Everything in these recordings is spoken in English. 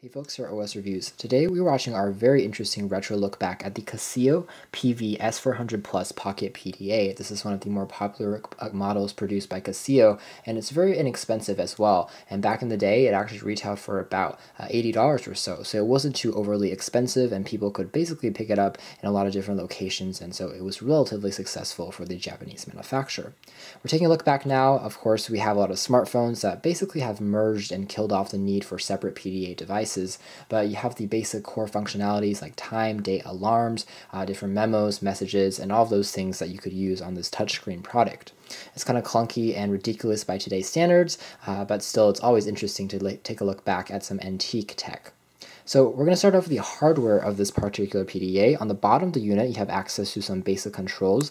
Hey folks, here are OS Reviews. Today we are watching our very interesting retro look back at the Casio PV-S400 Plus Pocket PDA. This is one of the more popular models produced by Casio, and it's very inexpensive as well. And back in the day, it actually retailed for about $80 or so. So it wasn't too overly expensive, and people could basically pick it up in a lot of different locations, and so it was relatively successful for the Japanese manufacturer. We're taking a look back now. Of course, we have a lot of smartphones that basically have merged and killed off the need for separate PDA devices. But you have the basic core functionalities like time, date, alarms, different memos, messages, and all of those things that you could use on this touchscreen product. It's kind of clunky and ridiculous by today's standards, but still it's always interesting to take a look back at some antique tech. So we're going to start off with the hardware of this particular PDA. On the bottom of the unit, you have access to some basic controls.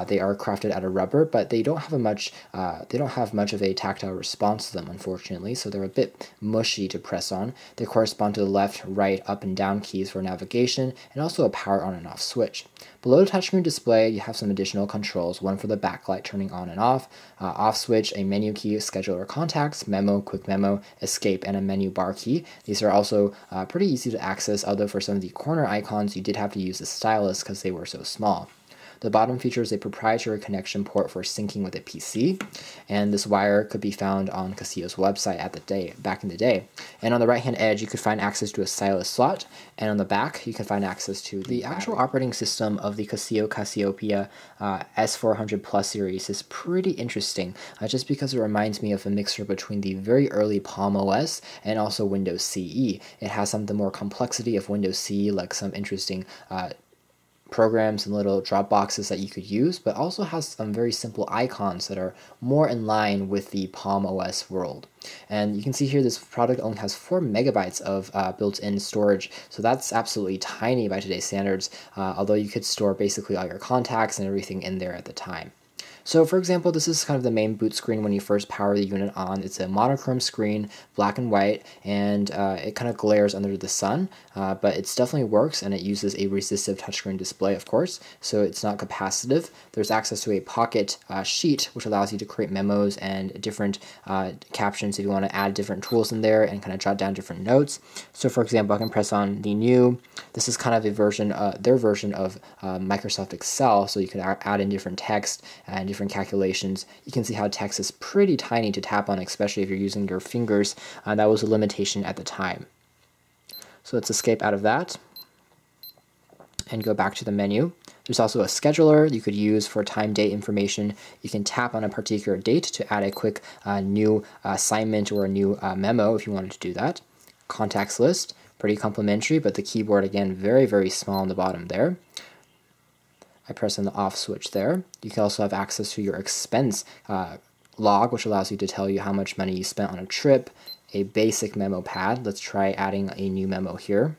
They are crafted out of rubber, but they don't have much of a tactile response to them, unfortunately. So they're a bit mushy to press on. They correspond to the left, right, up, and down keys for navigation, and also a power on and off switch. Below the touchscreen display, you have some additional controls. One for the backlight turning on and off switch, a menu key, scheduler contacts, memo, quick memo, escape, and a menu bar key. These are also pretty easy to access, although for some of the corner icons you did have to use the stylus because they were so small. The bottom features a proprietary connection port for syncing with a PC, and this wire could be found on Casio's website back in the day. And on the right hand edge you could find access to a stylus slot, and on the back you can find access to the actual operating system of the Casio Cassiopeia S400 Plus series. Is pretty interesting, just because it reminds me of a mixture between the very early Palm OS and also Windows CE. It has some of the more complexity of Windows CE, like some interesting programs and little drop boxes that you could use, but also has some very simple icons that are more in line with the Palm OS world. And you can see here this product only has 4 megabytes of built-in storage, so that's absolutely tiny by today's standards, although you could store basically all your contacts and everything in there at the time. So for example, this is kind of the main boot screen when you first power the unit on. It's a monochrome screen, black and white, and it kind of glares under the sun, but it definitely works, and it uses a resistive touchscreen display, of course, so it's not capacitive. There's access to a pocket sheet, which allows you to create memos and different captions if you want to add different tools in there and kind of jot down different notes. So for example, I can press on the new. This is kind of a version, their version of Microsoft Excel, so you can add in different text and different calculations. You can see how text is pretty tiny to tap on, especially if you're using your fingers. That was a limitation at the time. So let's escape out of that and go back to the menu. There's also a scheduler you could use for time date information. You can tap on a particular date to add a quick new assignment or a new memo if you wanted to do that. Contacts list, pretty complimentary, but the keyboard again very, very small on the bottom there. I press on the off switch there. You can also have access to your expense log, which allows you to tell you how much money you spent on a trip. A basic memo pad. Let's try adding a new memo here.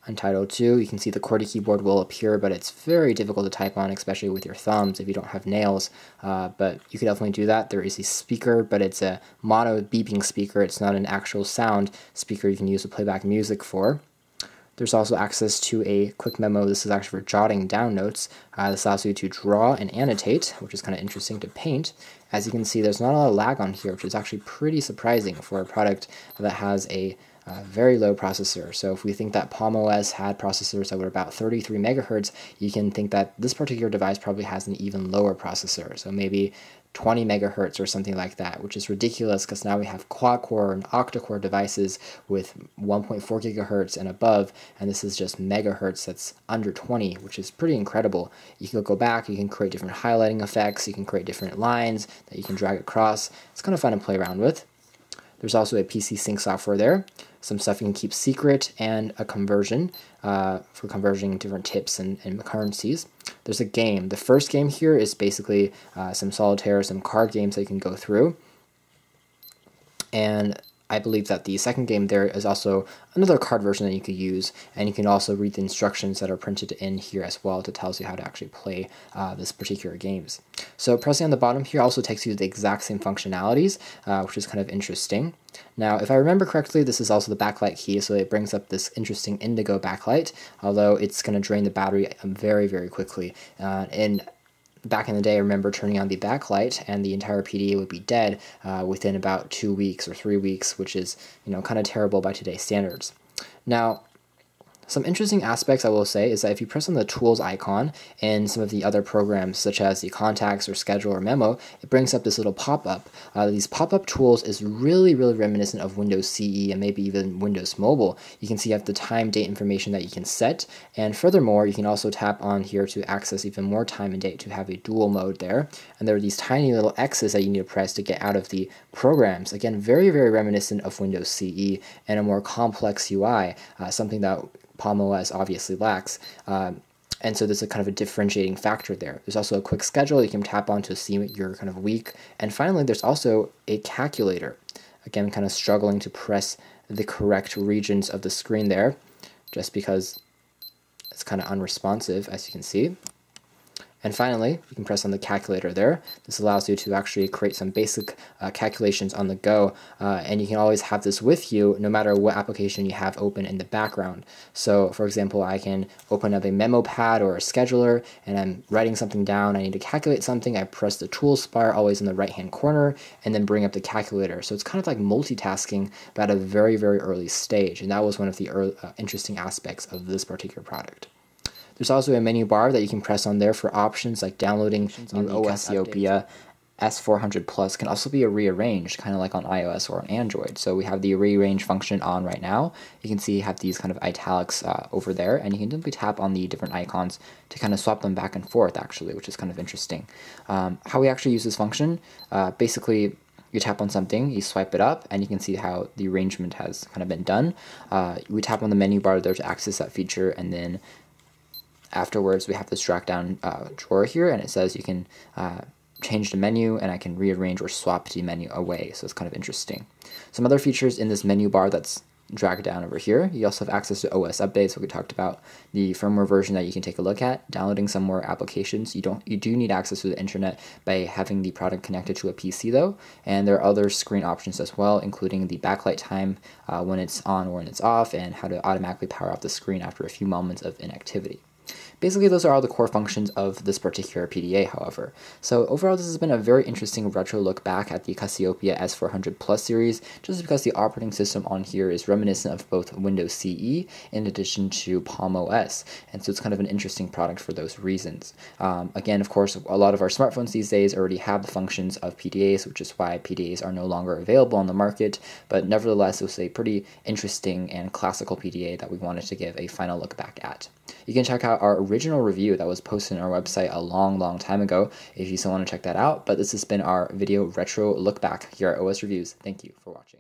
Untitled 2. You can see the QWERTY keyboard will appear, but it's very difficult to type on, especially with your thumbs if you don't have nails. But you can definitely do that. There is a speaker, but it's a mono beeping speaker. It's not an actual sound speaker you can use to playback music for. There's also access to a quick memo. This is actually for jotting down notes. This allows you to draw and annotate, which is kind of interesting to paint. As you can see, there's not a lot of lag on here, which is actually pretty surprising for a product that has a very low processor. So if we think that Palm OS had processors that were about 33 megahertz, you can think that this particular device probably has an even lower processor. So maybe 20 megahertz or something like that, which is ridiculous because now we have quad-core and octa-core devices with 1.4 gigahertz and above, and this is just megahertz that's under 20, which is pretty incredible. You can go back, you can create different highlighting effects, you can create different lines that you can drag across. It's kind of fun to play around with. There's also a PC sync software there, some stuff you can keep secret, and a conversion for converting different tips and currencies. There's a game. The first game here is basically some solitaire, some card games that you can go through. And I believe that the second game there is also another card version that you could use, and you can also read the instructions that are printed in here as well to tell you how to actually play this particular games. So pressing on the bottom here also takes you to the exact same functionalities, which is kind of interesting. Now, if I remember correctly, this is also the backlight key, so it brings up this interesting indigo backlight, although it's going to drain the battery very, very quickly. And back in the day, I remember turning on the backlight and the entire PDA would be dead within about 2 weeks or 3 weeks, which is, kind of terrible by today's standards. Now, some interesting aspects I will say is that if you press on the tools icon in some of the other programs such as the contacts or schedule or memo, it brings up this little pop-up. These pop-up tools is really reminiscent of Windows CE and maybe even Windows Mobile. You can see you have the time, date information that you can set, and furthermore, you can also tap on here to access even more time and date to have a dual mode there. And there are these tiny little X's that you need to press to get out of the programs. Again, very reminiscent of Windows CE and a more complex UI, something that Palm OS obviously lacks, and so there's a kind of a differentiating factor there. There's also a quick schedule you can tap on to see your kind of week, and finally there's also a calculator. Again, kind of struggling to press the correct regions of the screen there, just because it's kind of unresponsive, as you can see. And finally, you can press on the calculator there. This allows you to actually create some basic calculations on the go, and you can always have this with you no matter what application you have open in the background. So for example, I can open up a Memo Pad or a scheduler, and I'm writing something down. I need to calculate something. I press the tools bar always in the right-hand corner, and then bring up the calculator. So it's kind of like multitasking, but at a very early stage, and that was one of the interesting aspects of this particular product. There's also a menu bar that you can press on there for options like downloading new Cassiopeia. S400 Plus can also be rearranged, kind of like on iOS or on Android. So we have the rearrange function on right now. You can see you have these kind of italics over there, and you can simply tap on the different icons to kind of swap them back and forth, actually, which is kind of interesting. How we actually use this function, basically, you tap on something, you swipe it up, and you can see how the arrangement has kind of been done. We tap on the menu bar there to access that feature, and then afterwards, we have this drop-down drawer here, and it says you can change the menu, and I can rearrange or swap the menu away, so it's kind of interesting. Some other features in this menu bar that's dragged down over here. You also have access to OS updates, what we talked about, the firmware version that you can take a look at, downloading some more applications. You do need access to the internet by having the product connected to a PC though, and there are other screen options as well, including the backlight time when it's on or when it's off, and how to automatically power off the screen after a few moments of inactivity. Basically, those are all the core functions of this particular PDA, however. So overall, this has been a very interesting retro look back at the Cassiopeia S400 Plus series, just because the operating system on here is reminiscent of both Windows CE in addition to Palm OS, and so it's kind of an interesting product for those reasons. Again, of course, a lot of our smartphones these days already have the functions of PDAs, which is why PDAs are no longer available on the market, but nevertheless, it was a pretty interesting and classical PDA that we wanted to give a final look back at. You can check out our original review that was posted on our website a long time ago if you still want to check that out, but this has been our video retro look back here at OS Reviews. Thank you for watching.